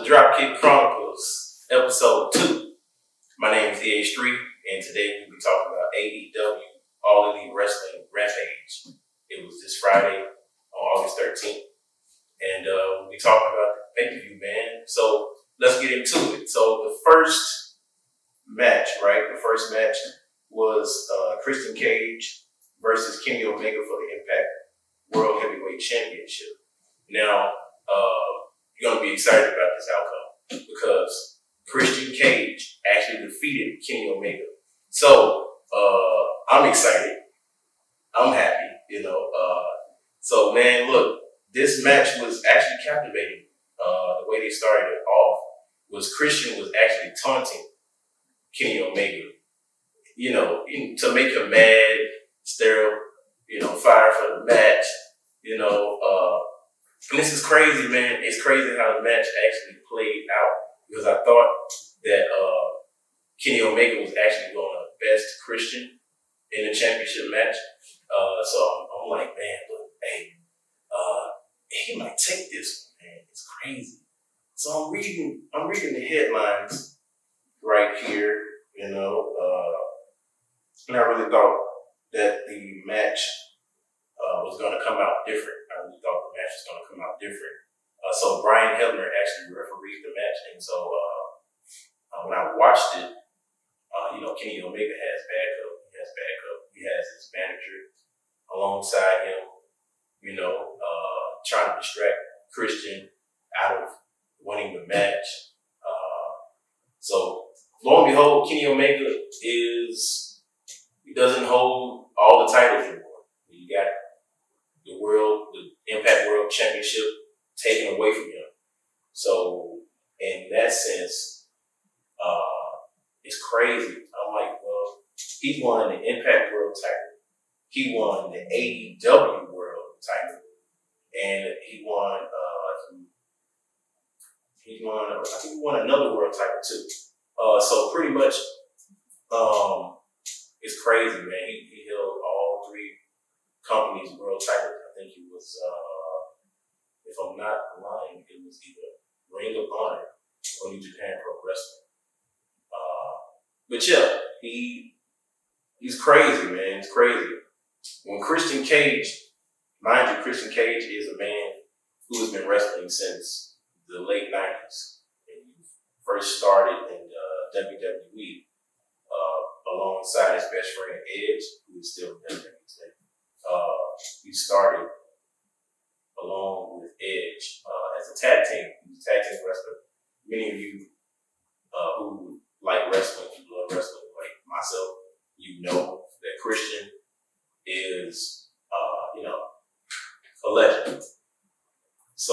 Dropkick Chronicles, episode 2. My name is AIGHT, and today we'll be talking about AEW All Elite Wrestling Rampage. It was this Friday on August 13th, and we'll be talking about the pay-per-view, man. So let's get into it. So the first match was Christian Cage versus Kenny Omega for the Impact World Heavyweight Championship. Now, you're going to be excited about this outcome because Christian Cage actually defeated Kenny Omega. So, I'm excited. I'm happy, So, man, look, this match was actually captivating. The way they started it off was Christian was actually taunting Kenny Omega, to make him mad, stir up, fire for the match, and this is crazy, man. It's crazy how the match actually played out because I thought that Kenny Omega was actually going to best Christian in the championship match. So I'm like, man, look, hey, he might take this one, man. It's crazy. So I'm reading the headlines right here, and I really thought that the match was going to come out different. I really thought the match was going to come out different. So Brian Hebner actually refereed the match, and so when I watched it, Kenny Omega has backup. He has his manager alongside him, trying to distract Christian out of winning the match. So lo and behold, Kenny Omega he doesn't hold all the titles anymore. You got the Impact World Championship taken away from him. So in that sense, it's crazy. I'm like, well, he won the Impact World title. He won the AEW World title. And he won I think he won another world title too. So pretty much, it's crazy, man. He held all three companies' world titles. I think he was, if I'm not lying, it was either Ring of Honor or New Japan Pro Wrestling. But yeah, he's crazy, man. It's crazy. When Christian Cage, mind you, Christian Cage is a man who has been wrestling since the late 90s. And he first started in WWE alongside his best friend Edge, who is still in WWE today. He started along with Edge as a tag team. He was a tag team wrestler. Many of you who like wrestling, who love wrestling, like myself, that Christian is, a legend. So,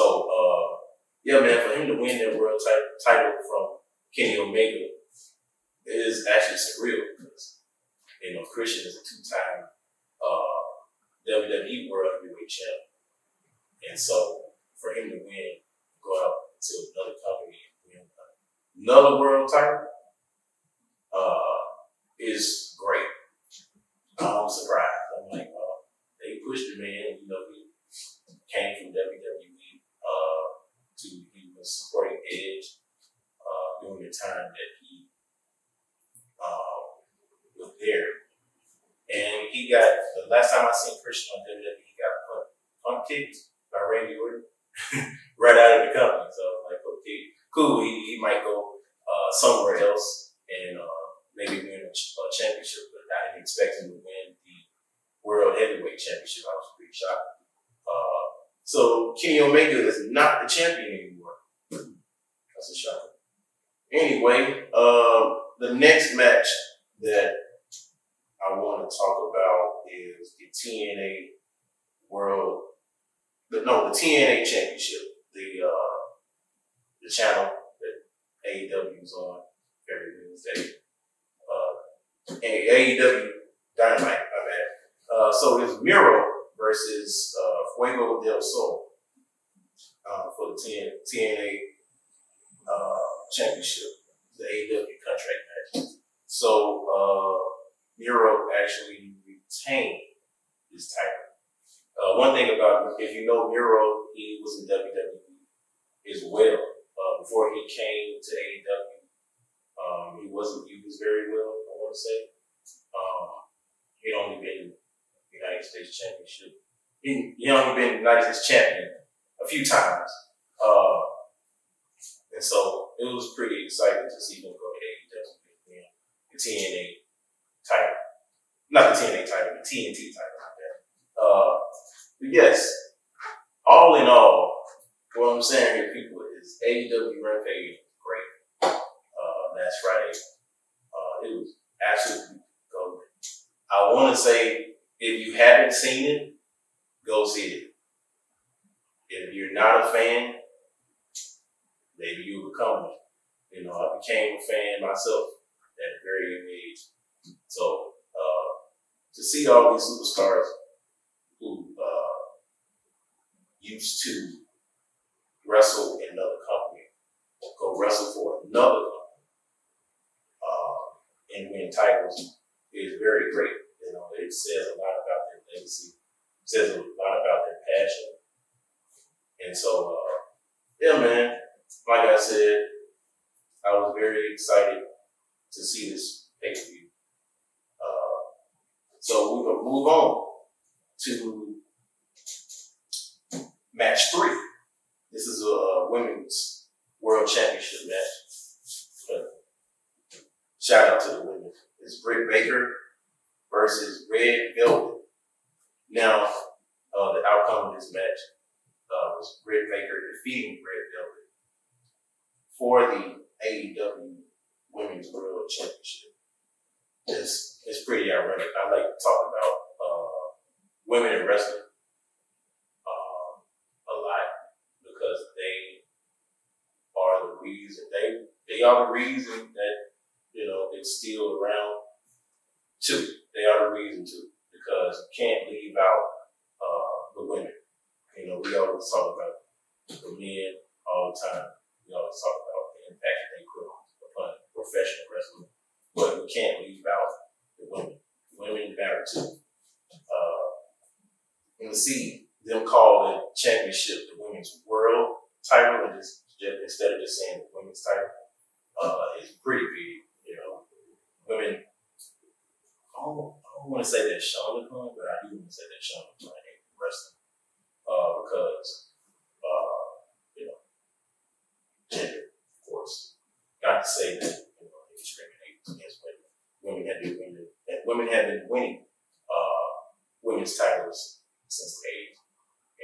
yeah, man, for him to win that world title from Kenny Omega is actually surreal because, Christian is a two-time WWE World Heavyweight Champ. And so, for him to win, go out to another company and win another world title is great. I'm surprised. I'm like, they pushed the man. He came from WWE he was supporting Edge during the time that he was there. And the last time I seen Christian on WWE, he got punt kicked by Randy Orton right out of the company. So I'm like, okay, cool. He might go somewhere else and maybe win a championship, but I didn't expect him to win the World Heavyweight Championship. I was pretty shocked. So Kenny Omega is not the champion anymore. That's a shocker. Anyway, the next match that I want to talk about is the TNA TNA Championship. The channel that AEW is on every Wednesday. AEW Dynamite, my bad. So it's Miro versus Fuego del Sol for the TNA Championship, the AEW contract match. So Miro actually retained his title. One thing about, if you know Miro, he was in WWE as well. before he came to AEW, he wasn't used very well, I want to say. He'd only been United States Championship. He only been United States champion a few times. And so it was pretty exciting to see him go to AEW and win the TNA title. Not the TNA title, the TNT title. But yes, all in all, what I'm saying here, people, is AEW Rampage was great last Friday. It was absolutely golden. I want to say, if you haven't seen it, go see it. If you're not a fan, maybe you'll become one. I became a fan myself at a very young age. So, to see all these superstars who used to wrestle in another company, go wrestle for another company, and win titles is very great. It says a lot about their legacy, says a lot about their passion. And so, yeah, man, like I said, I was very excited to see this pay-per-view. So we're going to move on to match 3. This is a women's world championship match. Shout out to the women. It's Britt Baker versus Red Velvet. Now, the outcome of this match was Britt Baker defeating Red Velvet for the AEW Women's World Championship. It's pretty ironic. I like to talk about women in wrestling a lot because they are the reason that it's still around too. They are the reason too, because you can't leave out the women. We always talk about the men all the time. We always talk about the impact that they put upon professional wrestling, but we can't leave out the women. Women matter too. And to see them call the championship the women's world title, and just instead of just saying the women's title, is pretty big. Women. I don't want to say that Sean McClung, but I do want to say that Sean McClung ain't wrestling because gender, of course. Not to say that they discriminate against women. Women have been winning women's titles since the 80s,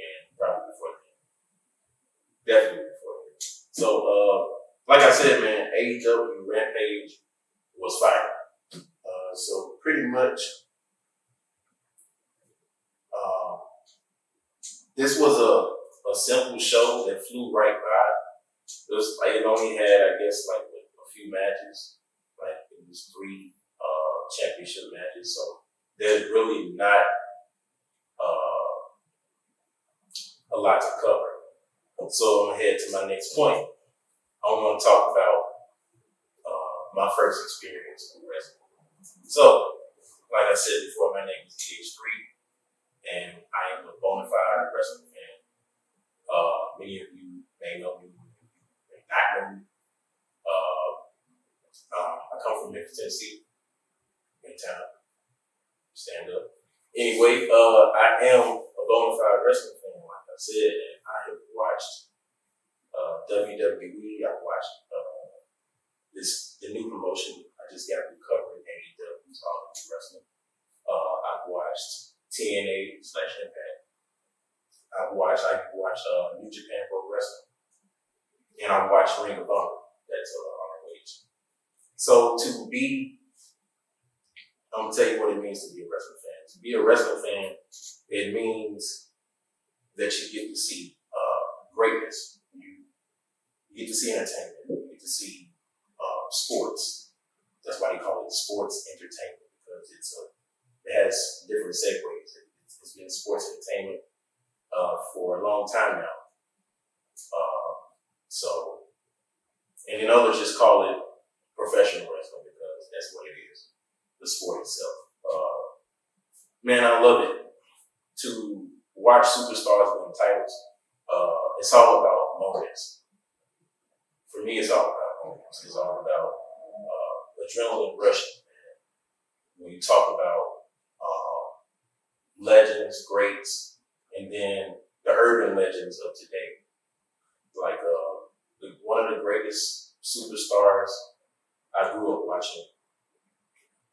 and probably before then. Definitely before then. So, like I said, man, AEW Rampage was fire. So pretty much, this was a simple show that flew right by. It only had, I guess, like a few matches. Like it was 3 championship matches. So there's really not a lot to cover. So I'm gonna head to my next point. I want to talk about my first experience with wrestling. So, like I said before, my name is DH3, and I am a bona fide wrestling fan. Many of you may know me, may not know me. I come from Memphis, Tennessee, in town, stand up. Anyway, I am a bona fide wrestling fan, like I said, and I have watched WWE. I've watched the new promotion. I just got through covering AEW, All Elite Wrestling. I've watched TNA/Impact. I've watched New Japan Pro Wrestling, and I've watched Ring of Honor. That's ROH. So I'm gonna tell you what it means to be a wrestling fan. To be a wrestling fan, it means that you get to see greatness. You get to see entertainment. You get to see sports. That's why they call it sports entertainment, because it has different segues. It's been sports entertainment for a long time now. And then others just call it professional wrestling because that's what it is, the sport itself. Man, I love it. To watch superstars win titles, it's all about moments. for me, it's all about moments. It's all about adrenaline rushing. When you talk about legends, greats, and then the urban legends of today, like one of the greatest superstars I grew up watching,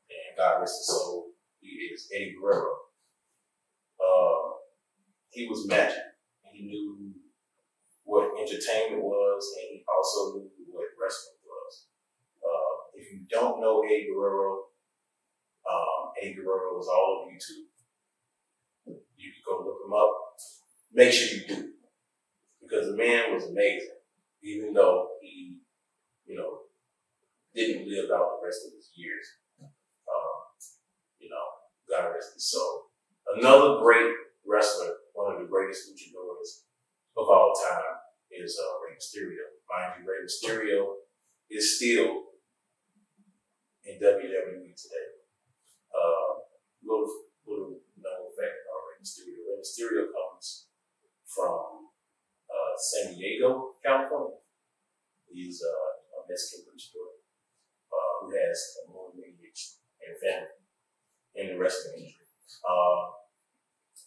and God rest his soul, he is Eddie Guerrero. He was magic. He knew what entertainment was, and he also knew what wrestling was. If you don't know Eddie Guerrero was all over YouTube. You can go look him up. Make sure you do, because the man was amazing, even though he, didn't live out the rest of his years. God rest his soul. Another great wrestler, one of the greatest luchadors of all time, is Rey Mysterio. Mind you, Rey Mysterio is still in WWE today. Little known fact about Rey Mysterio. Rey Mysterio comes from San Diego, California. He's a Mexican luchador who has a long lineage and family in the wrestling industry.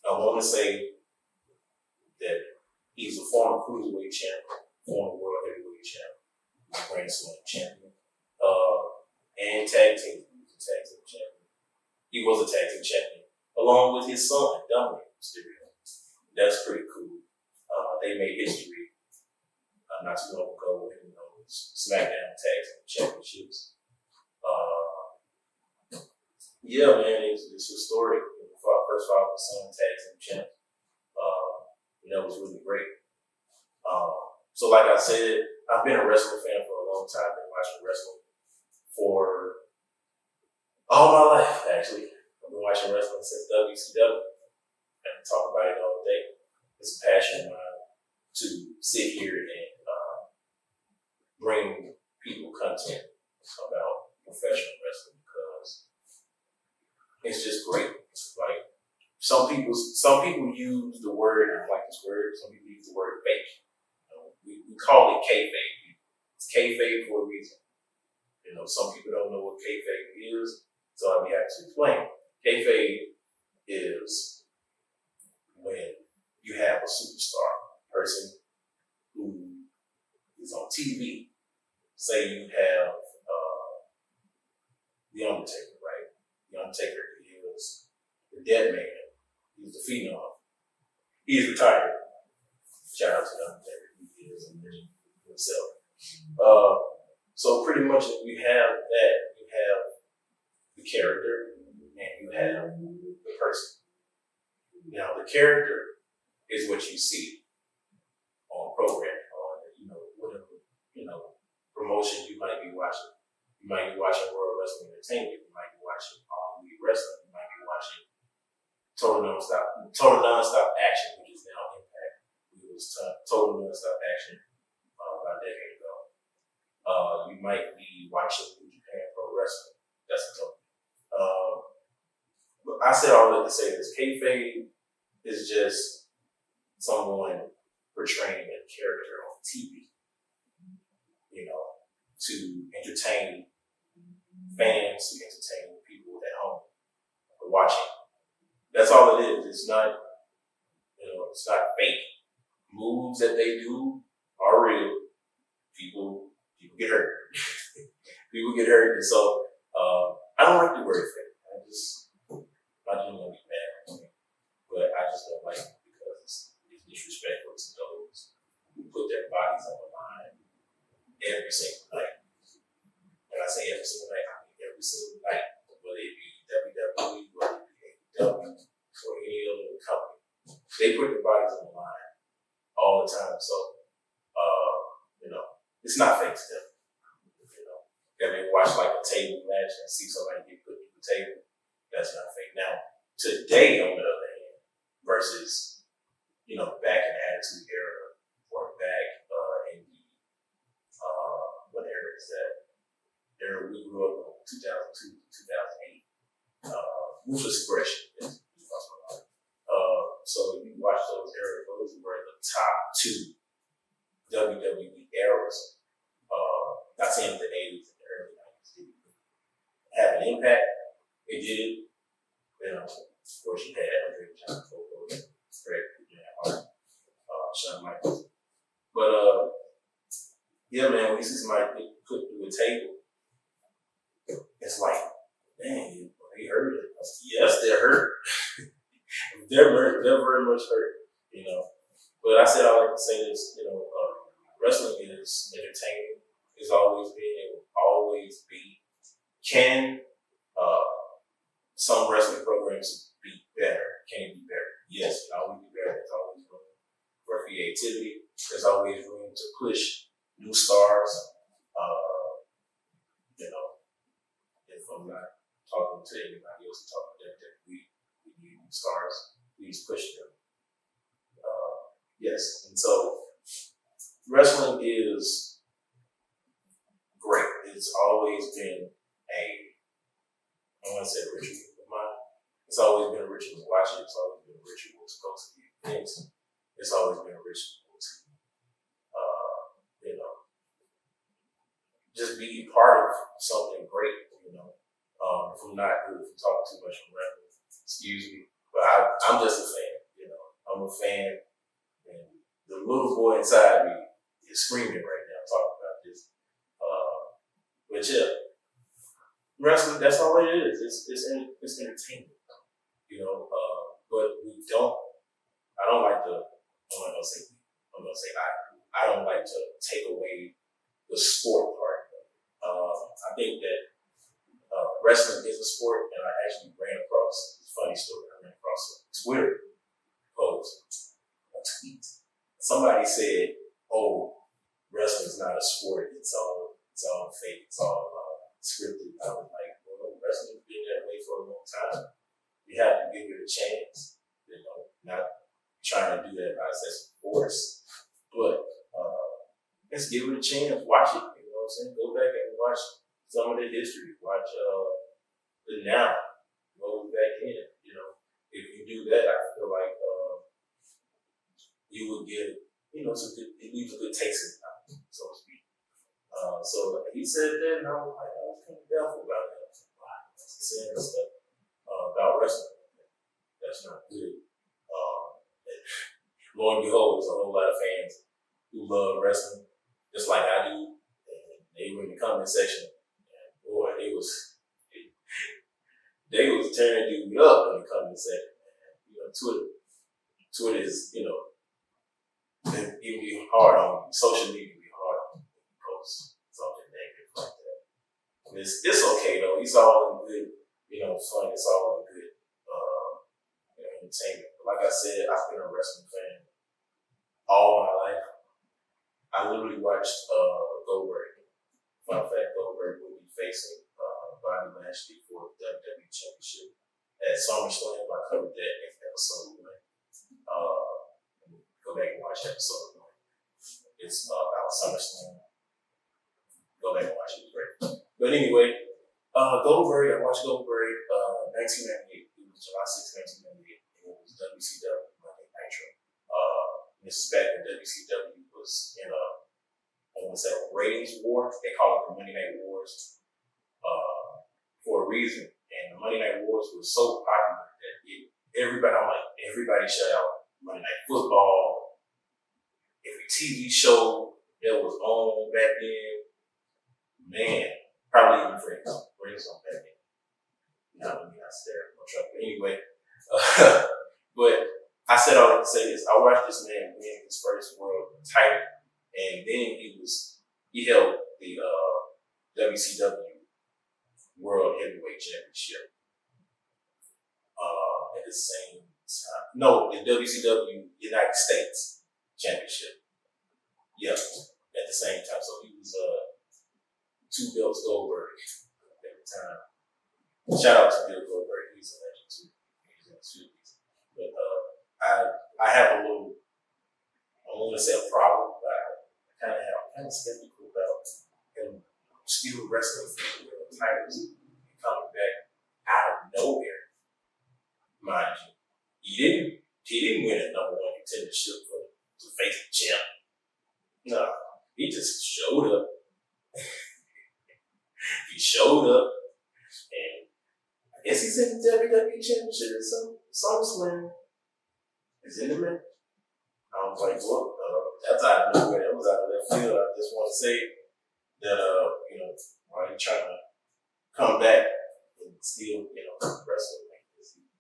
I want to say that he's a former cruiserweight champion, former world heavyweight champion, Grand Slam champion, and tag team. He was a tag team champion. He was a tag team champion along with his son, Dominic Mysterio. That's pretty cool. They made history not too long ago with SmackDown Tag Team Championships. Yeah, man, it's historic. First 5% tag team champs. That was really great. So like I said, I've been a wrestling fan for a long time. Been watching wrestling for all my life, actually. I've been watching wrestling since WCW. I can talk about it all day. It's a passion of mine to sit here and bring people content about professional wrestling, because it's just great. Like some people use the word, I don't like this word, some people use the word fake. We call it kayfabe. It's kayfabe for a reason. Some people don't know what kayfabe is, so I'll be happy to explain. Kayfabe is when you have a superstar person who is on TV. Say you have The Undertaker, right? The Undertaker is the dead man. He's the phenom. He's retired. Shout out to The Undertaker. He is a legend himself. So pretty much you have that. You have the character and you have the person. Now the character is what you see on program, on whatever promotion you might be watching. You might be watching World Wrestling Entertainment. You might be watching All Elite Wrestling. You might be watching Total Nonstop Action, which is now Impact. It was Total Nonstop Action about a decade ago. You might be watching New Japan Pro Wrestling. That's a total. But I said all that to say this: kayfabe is just someone portraying a character on TV. To entertain fans, to entertain people at home watching. That's all it is. It's not, it's not fake. Moves that they do are real. People get hurt. People get hurt, and so I don't like the word fake. I don't want to be mad at me, but I just don't like it because it's disrespectful to those who put their bodies on the line every single night. And I say every single night, I mean every single night, whether it be WWE, whether it be AEW, or any other company. They put their bodies on the line all the time. So, it's not fake to them. If they watch like a table match and see somebody get put to the table, that's not fake. Now, today, on the other hand, versus, back in the Attitude Era, or back in the, what era is that? Era we grew up in 2002 to 2008. Ruthless Aggression. So if you watch those eras, those were the top two WWE eras yeah, man, when you see somebody get put through a table, it's like, man, they hurt it. Yes, they're hurt. they're very much hurt, you know. But I said I like to say this, you know, wrestling is entertaining. It's always been, it will always be. Can some wrestling programs be better? Can it be better? Yes, it always be better. There's always room for creativity. There's always room to push new stars. You know, if I'm not talking to anybody else, talking to them, we need new stars. Please push them. Yes, and so wrestling is great. It's always been I want to say a ritual of mine. It's always been a ritual to watch it. It's always been a ritual to go to the events. It's always been a ritual to, you know, just be part of something great, you know. If I'm not good, if I'm talking too much, I'm rambling, excuse me. But I'm just a fan, you know. I'm a fan, and the little boy inside me is screaming right now talking about this. But yeah, wrestling, that's all it is. It's entertainment, you know. But I don't like to, I don't like to take away the sport part. I think that wrestling is a sport, and I actually ran across this funny story. I ran across a Twitter post, a tweet. Somebody said, "Oh, wrestling is not a sport. It's all fake. It's all scripted." I was like, "Well, wrestling's been that way for a long time. You have to give it a chance. You know, not trying to do that by excessive force, but let's give it a chance. Watch it. You know what I'm saying? Go back and watch some of the history. Watch the now. Go back in. You know, if you do that, I feel like you would get, you know, it leaves a good taste in the mouth, so to speak." So he said that, and I was kind of doubtful about that. I was like, wow, he's saying stuff about wrestling. That's not good. Lo and behold, there's a whole lot of fans who love wrestling, just like I do. And they were in the comment section, and boy, they was tearing dude up in the comment section. And, you know, Twitter is, you know, it can be hard on social media. Can be hard on post something negative like that. It's okay though. It's all in good, you know, fun. It's all in good, you know, entertainment. But like I said, I've been a wrestling fan all my life. I literally watched Goldberg. Fun fact: Goldberg will be facing Bobby Lashley for the WWE Championship at SummerSlam. I covered that in episode 1. Go back and watch episode 1. It's about SummerSlam. Go back and watch it. It's great. But anyway, Goldberg. I watched Goldberg 1998. It was July 6, 1998. It was WCW Monday Nitro. This is back when WCW was in I want to say a ratings war. They call it the Monday Night Wars for a reason. And the Monday Night Wars was so popular that everybody shut out Monday Night Football. Every TV show that was on back then, man, probably even Friends on back then. Not me, I stare at my truck. But anyway, but I said all I can say is I watched this man win his first world title, and then he held the WCW World Heavyweight Championship at the same time. No, the WCW United States Championship. Yeah, at the same time. So he was 2 belts Goldberg at the time. Shout out to Bill Goldberg. He's a legend too. He's in the series. But I have a little, I don't want to say a problem, but I'm kind of skeptical about him still wrestling for the titles and coming back out of nowhere. Mind you, he didn't win a number 1 contendership to face the champ. No, he just showed up. He showed up, and I guess he's in the WWE Championship at SummerSlam. Is in the man. I was like, well, that's out of nowhere. That was out of left field. I just want to say that, while you're trying to come back and still, wrestle like this, you've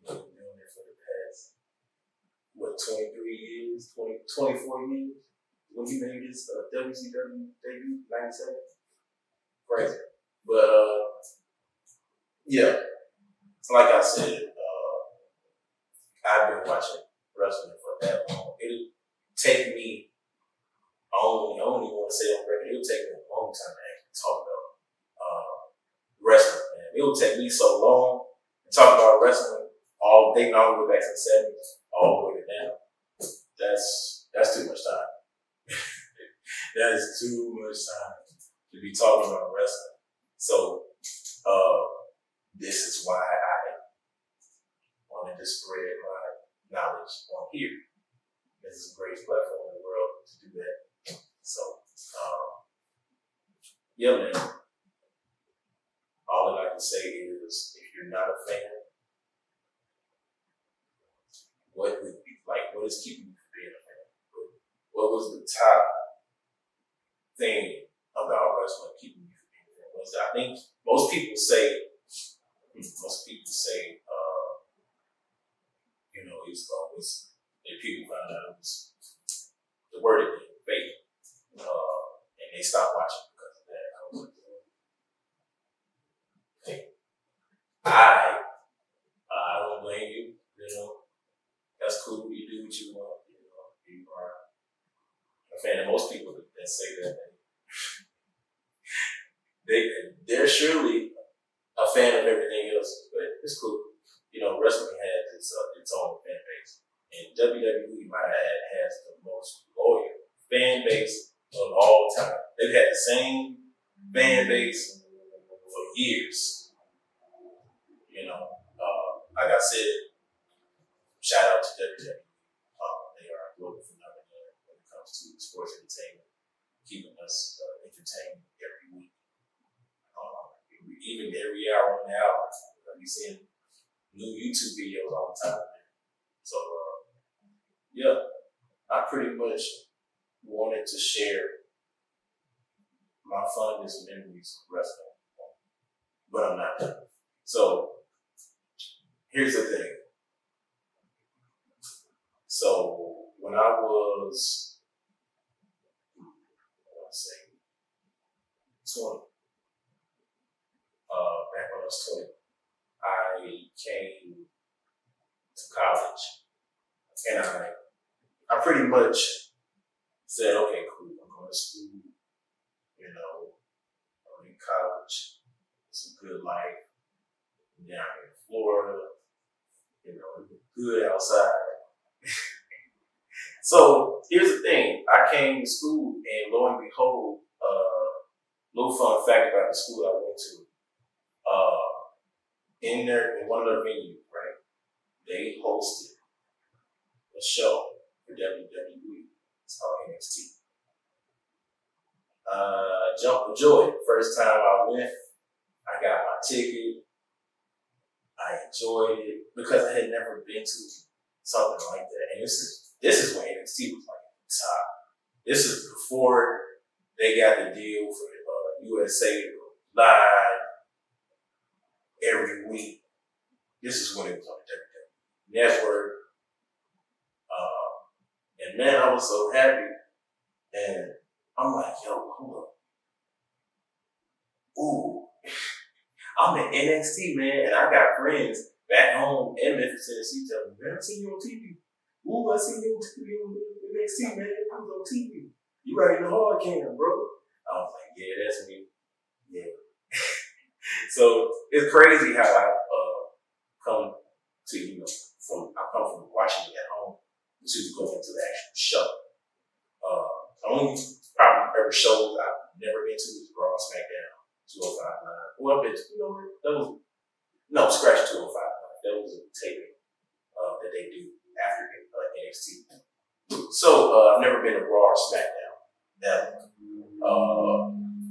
been doing it for the past, 23 years, 24 years? When he made his WCW debut, 97? Crazy. But, yeah, like I said, I've been watching wrestling for that long. It'll take me, I don't even want to say on record, it'll take me a long time to actually talk about wrestling, man. It'll take me so long to talk about wrestling all day, all the way back to the 70s, all the way to now. That's too much time. That is too much time to be talking about wrestling. So, this is why I wanted to spread my knowledge on here. This is the greatest platform in the world to do that. So, yeah, man. All that I can say is, if you're not a fan, what is keeping you from being a fan? What was the top thing about wrestling keeping you from being a fan? I think most people say, it's always, if people found out it was the word again, fake, and they stopped watching because of that. I was like, hey, I don't blame you. That's cool. You do what you want. You are a fan. And most people that say that, they're surely a fan of everything else, but it's cool. Wrestling has its own fan base, and WWE might add has the most loyal fan base of all time. They've had the same fan base for years. Like I said, shout out to WWE. They are a global phenomenon when it comes to sports entertainment, keeping us entertained every week. Even every hour on the hour, we seeing new YouTube videos all the time. So, yeah, I pretty much wanted to share my fondest memories of wrestling, but I'm not done. So, here's the thing. So, when I was, 20, back when I was 20, I came to college, and I pretty much said, okay, cool, I'm going to school, I'm in college, it's a good life, down in Florida, good outside. So, here's the thing, I came to school, and lo and behold, little fun fact about the school I went to, in one of their venues, right? They hosted a show for WWE. It's called NXT. Jump for joy. First time I went, I got my ticket. I enjoyed it because I had never been to something like that. And this is when NXT was like at the top. This is before they got the deal for USA to go live every week. This is when it was on the WWE Network. And man, I was so happy. And I'm like, yo, hold up. Ooh, I'm in NXT, man. And I got friends back home in Memphis, Tennessee telling me, man, I seen you on TV. Ooh, I seen you on TV on NXT, man. I was on TV. You right in the hard cam, bro. I was like, yeah, that's me. Yeah. So it's crazy how I come from watching it at home to going to the actual show. The only probably ever shows I've never been to is Raw, SmackDown, 205 Live. Well, I've been to, scratch 205 Live. That was a taping that they do after NXT. So I've never been to Raw or SmackDown. Never.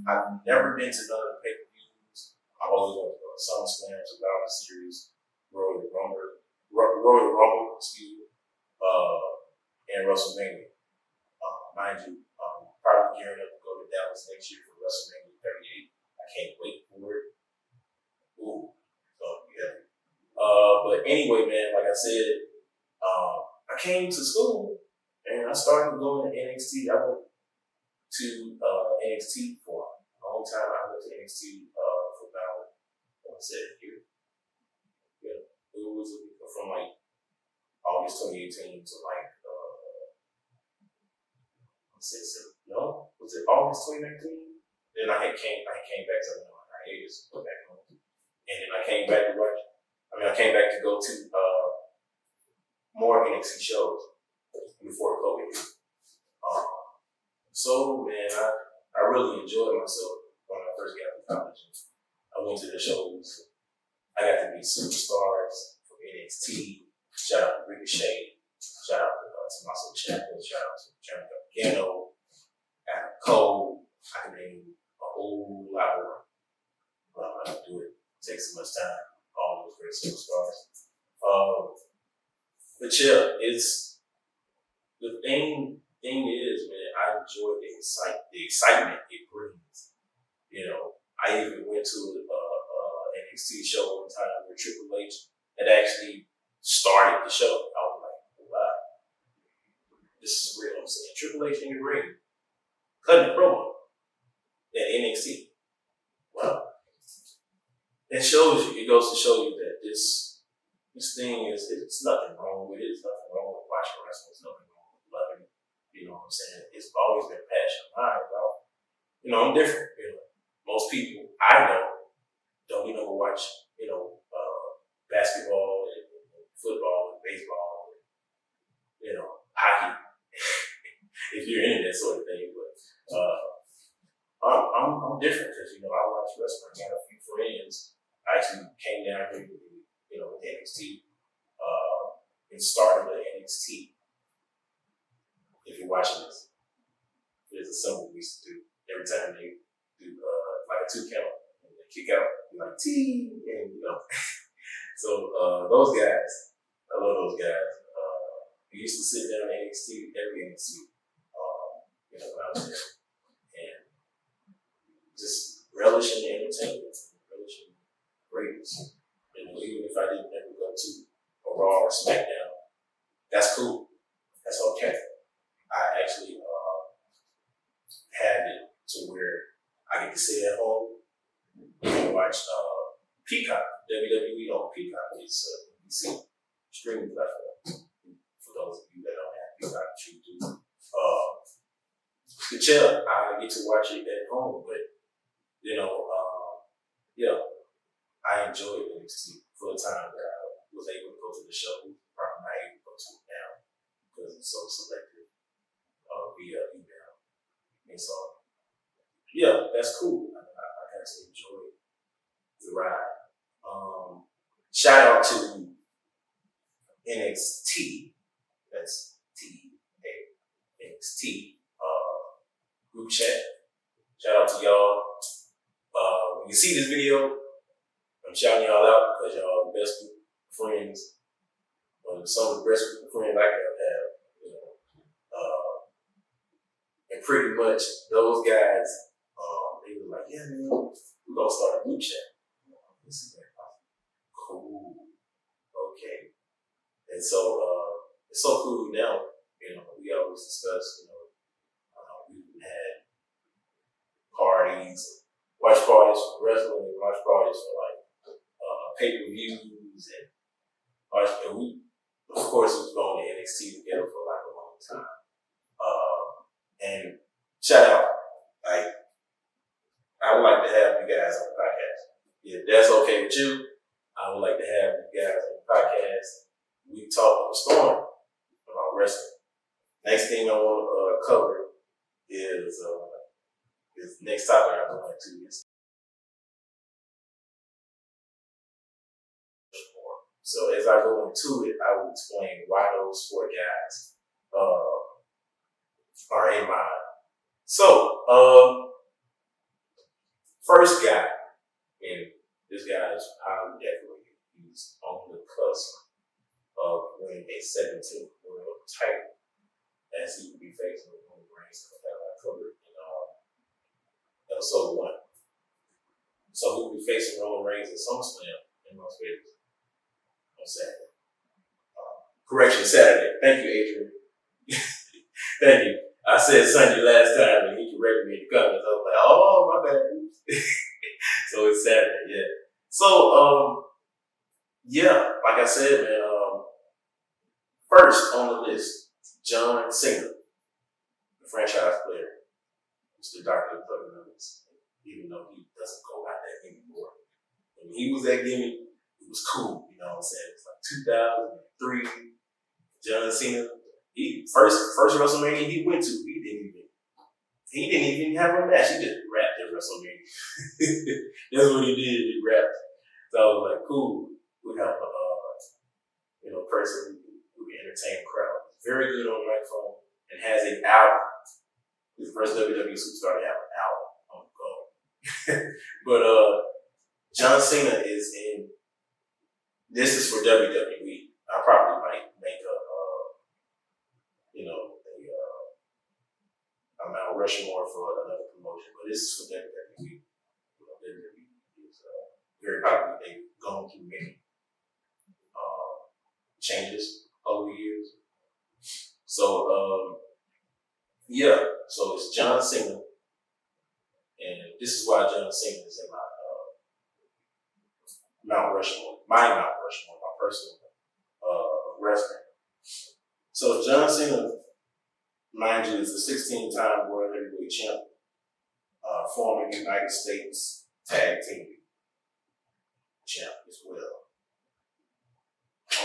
I've never been to none of the pay-per-views. I've always went to SummerSlam, Survivor Series, Royal Rumble, and WrestleMania. Mind you, probably gearing up to go to Dallas next year for WrestleMania 38. I can't wait for it. Ooh, so yeah. But anyway, man, like I said, I came to school and I started going to NXT. I went to NXT for a long time. I went to NXT for about, I want to say a year. Yeah, it was from like August 2018 to like, was it August 2019? Then I came back to hiatus, go back home. And then I came back to I came back to go to more NXT shows before COVID hit. So man, I really enjoyed myself when I first got to college. I went to the shows. I got to meet superstars from NXT. Shout out to Ricochet. Shout out to Tommaso Ciampa. Shout out to Johnny Gargano. Adam Cole. I can name a whole lot more. I don't do it. It takes so much time. All those great superstars. But yeah, it's the thing is, man, I enjoy the excitement it brings. You know, I even went to an NXT show one time with Triple H that actually started the show. I was like, wow, this is real. I'm saying Triple H in the ring, cutting the promo at NXT. Wow. It goes to show you that this thing it's nothing wrong with it. There's nothing wrong with watching wrestling. There's nothing wrong with loving it. You know what I'm saying? It's always been a passion of mine. I'm different. Most people I know don't even watch, basketball and football and baseball and, hockey. If you're into that sort of thing. But I'm different because, I watch wrestling. I got a few friends. I actually came down here with the NXT and started the NXT. If you're watching this, there's a symbol we used to do every time they do like a 2 count and they kick out like T and So those guys, I love those guys. We used to sit down at NXT every NXT when I was there and just relishing the entertainment, relishing greatness. Even if I didn't ever go to a Raw or SmackDown, that's cool. That's okay. I actually have it to where I get to sit at home and watch Peacock, WWE on Peacock. It's a NBC streaming platform. For those of you that don't have Peacock, you do. I get to watch it at home, but I enjoyed NXT for the time that I was able to go to the show. Probably not able to go to it now because it's so selective via email. And so, that's cool. I got to enjoy the ride. Shout out to NXT. That's NXT group chat. Shout out to y'all. When you see this video, I'm shouting y'all out because y'all are the best group of friends. Some of the best group of friends I can have. And pretty much those guys, they were like, yeah, man, we're gonna start a group chat. This is very awesome. Cool. Okay. And so it's so cool now. We always discuss, we had parties, watch parties for wrestling, and watch parties for like pay-per-views, and we, of course, was going to NXT together for like a long time. And shout out, I would like to have you guys on the podcast. If that's okay with you, I would like to have you guys on the podcast. We talk up a storm about wrestling. Next thing I want to cover is next topic I'm going to is Rushmore. So as I go into it, I will explain why those 4 guys are in mind. So first guy, and this guy is highly decorated. He's on the cusp of winning a 17th world title as he will be facing Roman Reigns covered in episode 1. So we'll be facing Roman Reigns at SummerSlam in Las Vegas on Saturday. Correction, Saturday. Thank you, Adrian. Thank you. I said Sunday last time and he corrected me in the comments. I was like, oh, my bad. So it's Saturday, yeah. So, yeah, like I said, man, first on the list, John Cena, the franchise player, Mr. Dr. Nuggets, even though he doesn't go by that anymore. When he was that gimmick, it was cool, you know what I'm saying? It's like 2003, John Cena. He first WrestleMania he went to, he didn't even have a match. He just rapped at WrestleMania. That's what he did. He rapped. So I was like, cool. We have a person who can entertain the crowd. Very good on the microphone and has an album. His first WWE superstar to have an album on the go. But John Cena is in. This is for WWE. I probably might make a Mount Rushmore for another promotion, but this is for WWE. WWE is very popular. They've gone through many changes over the years. So, so it's John Cena, and this is why John Cena is in my Mount Rushmore, my personal wrestling. So John Cena, mind you, is a 16-time World Heavyweight Champ, former United States Tag Team Champ as well.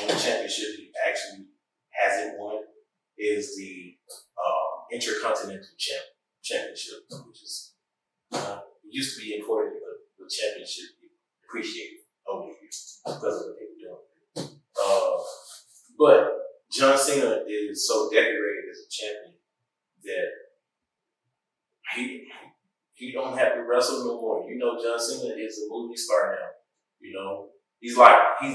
Only championship he actually hasn't won is the Intercontinental Championship, which is used to be important, but the championship appreciated over the years because of what they were doing. But John Cena is so decorated as a champion that he don't have to wrestle no more. You know, John Cena is a movie star now. You know, he's like The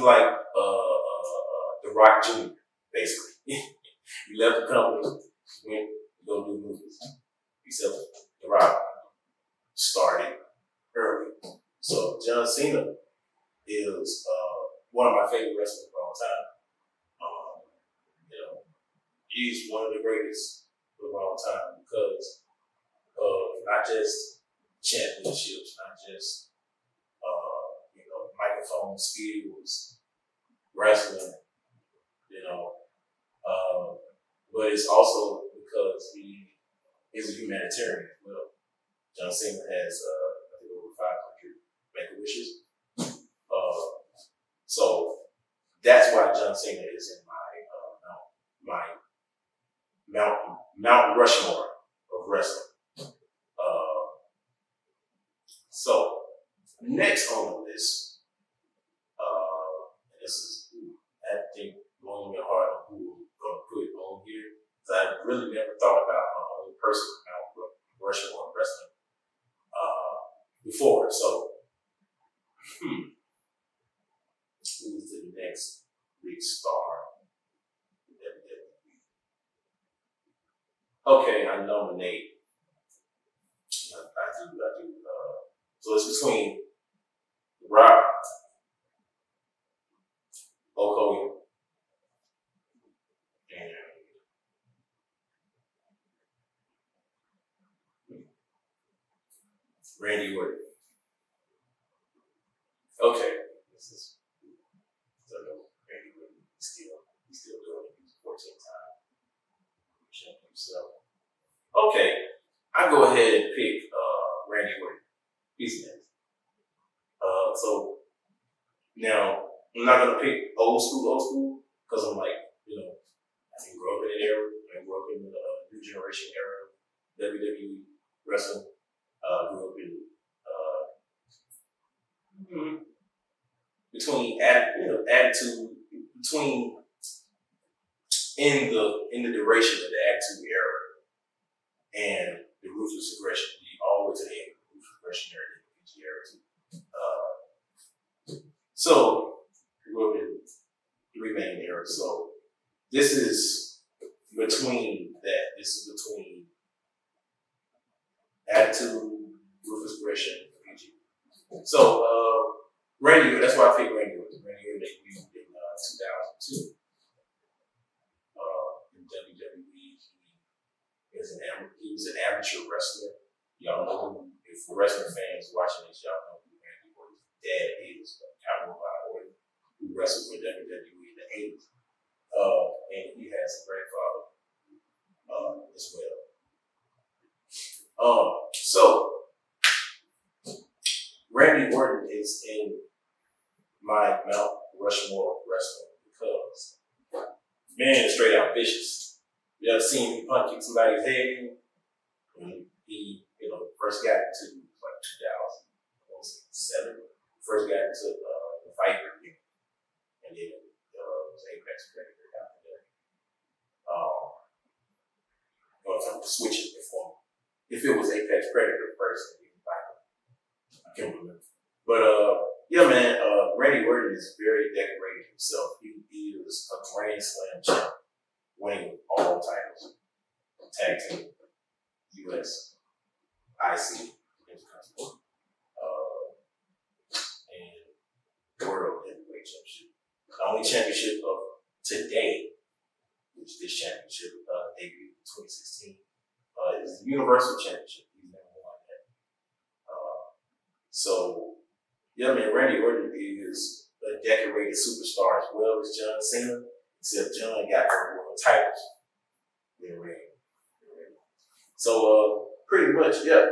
Rock Jr. basically. He left the company, went to go do movies. Except The Rock started early. So John Cena is one of my favorite wrestlers of all time. He's one of the greatest of all time because of not just championships, not just microphone skills, wrestling, but it's also because he is a humanitarian as well. John Cena has I think over 500 Make-A-Wishes. So that's why John Cena is in my Mount Rushmore of wrestling. So next on the list, this is I think blowing me hard on who we're gonna put on here. Because I really never thought about my own personal Mount Rushmore of wrestling before. So who's the next big star? Okay, I nominate. I do. So it's between Rock, Hulk Hogan, and Randy Orton. Okay, this is Randy Orton. He's still doing it. He's 14-time champion himself. Okay, I go ahead and pick Randy Orton. He's next. So now I'm not gonna pick old school, because I'm like, I didn't grow up in an era. I grew up in the new generation era of WWE wrestling. Grew up in between attitude between in the duration of the Attitude Era and the Ruthless Aggression. Always at the end of the Ruthless Aggression era, the PG era too. So we grew up in 3 main eras. So this is between that. This is between attitude, ruthless aggression, PG. So, Randy, that's why I picked Randy Orton. Randy Orton debuted in 2002 in WWE. He was an amateur wrestler. Y'all know who, if wrestling fans watching this, y'all know who Randy Orton's dad is, Cowboy Orton, who wrestled for WWE in the 80s. And he has a grandfather as well. So Randy Orton is in my Mount Rushmore wrestling because man is straight out vicious. You ever seen him punch somebody's head? When he, first got into like 2007, first got into the Viper game, and then it was Apex Predator after that. I'm switching before. If it was Apex Predator first, and then Viper, I can't remember. But yeah, man, Randy Orton is very decorated himself. He is a Grand Slam champ, winning all titles, tag team, US, IC, Intercontinental, and World Heavyweight Championship. The only championship of today, which this championship debuted in 2016, is the Universal Championship. He's never won that. So, yeah, man, Randy Orton is a decorated superstar as well as John Cena, except John got more titles than Randy. So, pretty much, yeah.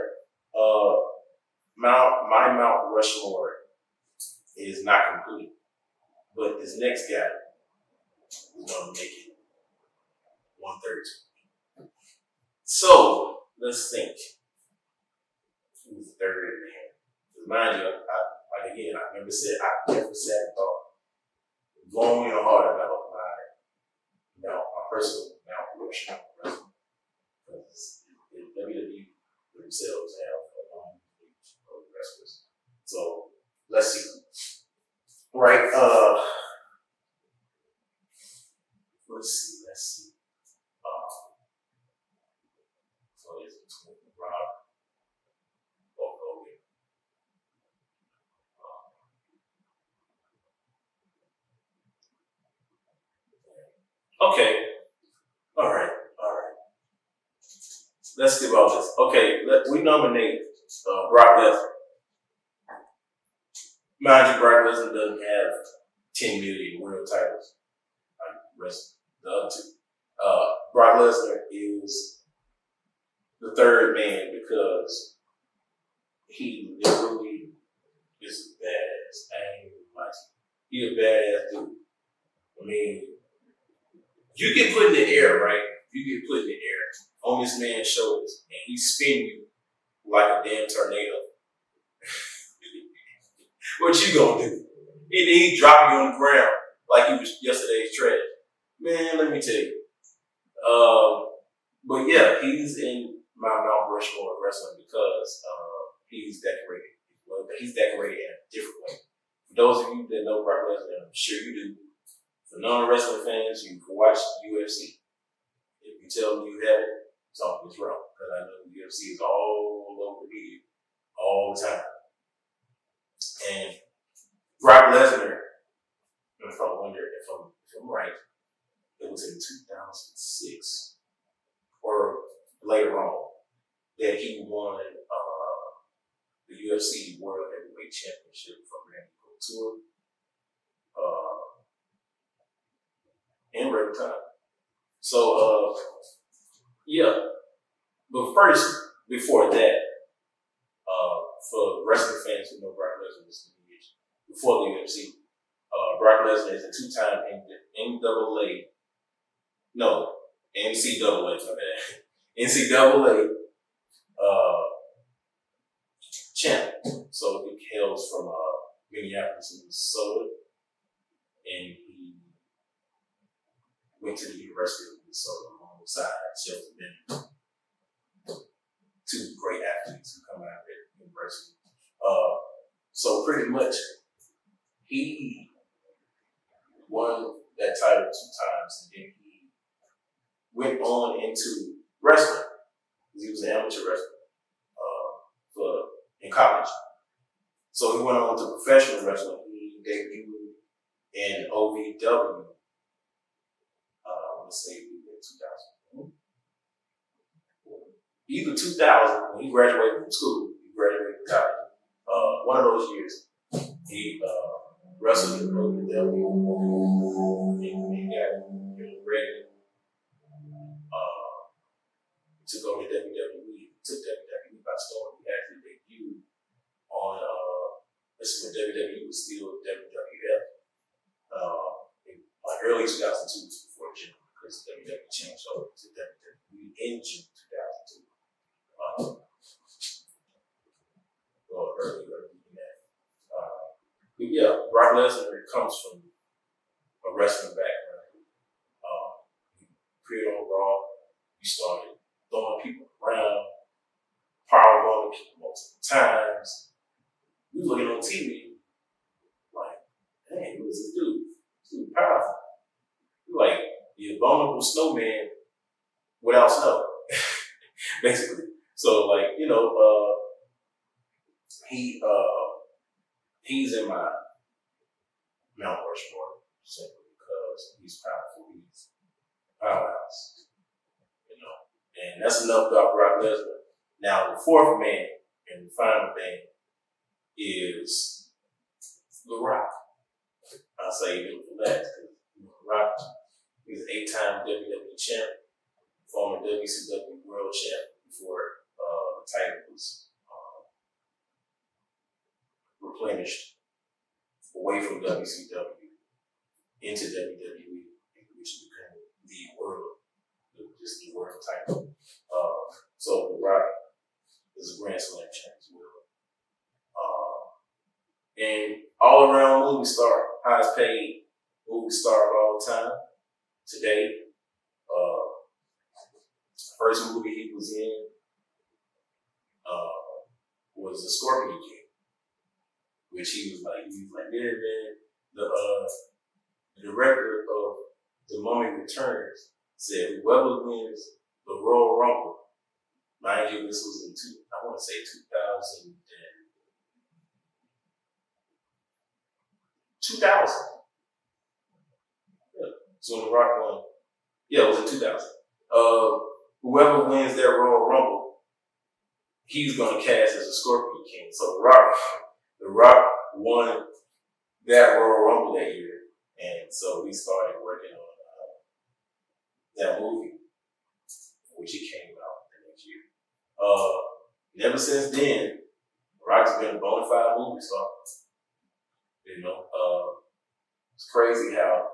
My Mount Rushmore is not complete, but this next guy is going to make it 132. So, let's think. Who's the third man? Because mind you, I never sat and thought long and hard about my personal Mount Rushmore wrestling. Because WWE themselves have a long age of wrestlers. So let's see. Right, let's see. So it's between Rob, Hulk Hogan. Okay. All right. Let's skip all this. Okay, we nominate Brock Lesnar. Mind you, Brock Lesnar doesn't have 10 million world titles like the other two. Brock Lesnar is the third man because he literally is a badass. I ain't even like He's a badass dude. I mean, you get put in the air, right? You get put in the air on this man's shoulders, and he spin you like a damn tornado. What you gonna do? And then he drop you on the ground like he was yesterday's trash. Man, let me tell you. But yeah, he's in my Mount Rushmore of wrestling because he's decorated. Well, he's decorated in a different way. For those of you that know Brock Lesnar, I'm sure you do. For non-wrestling fans, you can watch UFC. If you tell me you haven't, something's wrong. Because I know UFC is all over the media all the time. And Brock Lesnar, if I'm right, it was in 2006 or later on that he won the UFC World Heavyweight Championship from Randy Couture in record time. So yeah, but first, before that, for wrestling fans who know Brock Lesnar was before the UFC, Brock Lesnar is a two-time NCAA champ. So he hails from Minneapolis, Minnesota, and he went to the University of Minnesota alongside Shelton Benjamin. Two great athletes who come out of the university. So pretty much, he won that title 2 times, and then he went on into wrestling. He was an amateur wrestler. So he went on to professional wrestling. He debuted in OVW. Let's say 2000. Either 2000 when he graduated from school, he graduated from college. One of those years, he wrestled in OVW. He got ready to go to WWE. He took WWE by storm. He actually debuted on this is when WWE was still WWF. In early 2002 before June, because WWE changed over to WWE in June 2002. Well, earlier than that. But yeah, Brock Lesnar comes from a wrestling background. He appeared on Raw. He started throwing people around, powerbombing people multiple times. We was looking on TV, like, dang, who is this dude? This dude powerful. He like the abominable snowman without snow, basically. So like, he's in my Mount Rushmore simply because he's powerful. He's a powerhouse. And that's enough about Brock Lesnar. Now, the fourth man and the final thing is The Rock. I'll say him for that because The Rock, he's an 8-time WWE champ, former WCW World Champ before the title was replenished away from WCW into WWE, which became the world title. So The Rock is a Grand Slam champ as well. And all around movie star, highest paid movie star of all time today. First movie he was in was The Scorpion King, which he was like, yeah, man. The director of The Mummy Returns said whoever wins the Royal Rumble, mind you, this was in 2000. 2000. Yeah. So when The Rock won, yeah, it was in 2000. Whoever wins their Royal Rumble, he's gonna cast as a Scorpion King. So The Rock won that Royal Rumble that year, and so we started working on that movie, which it came out the next year. And ever since then, Rock's been a bona fide movie star. It's crazy how,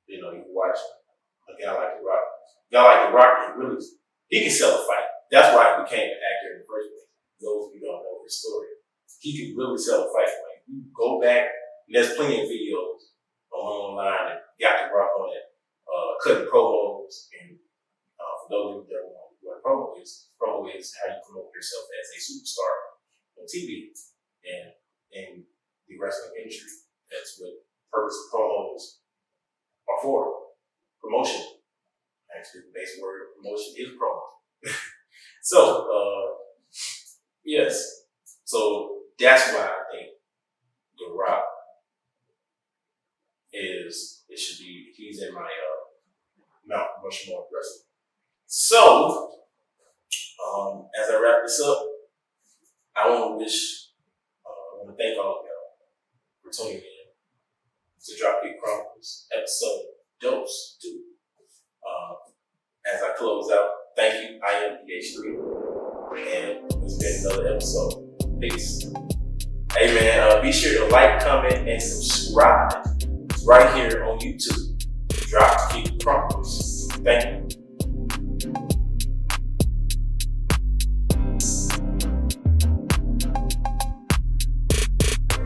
you watch a guy like The Rock. A guy like The Rock, he can sell a fight. That's why he became an actor in the first place. Those of you don't know his story. He can really sell a fight. Like, you go back, and there's plenty of videos online and got The Rock on it, cutting promos. And for those of you that don't know what promo is how you promote yourself as a superstar on TV and in the wrestling industry. That's what purpose of promos are for. Promotion. Actually, the base word of promotion is promo. So, yes. So that's why I think The Rock he's in my Mount Rushmore wrestling. So, as I wrap this up, I want to thank all of y'all for tuning in to Dropkick Chronicles episode Dose 2. As I close out, thank you. I am PH3, and it's been another episode. Peace. Hey man, be sure to like, comment, and subscribe.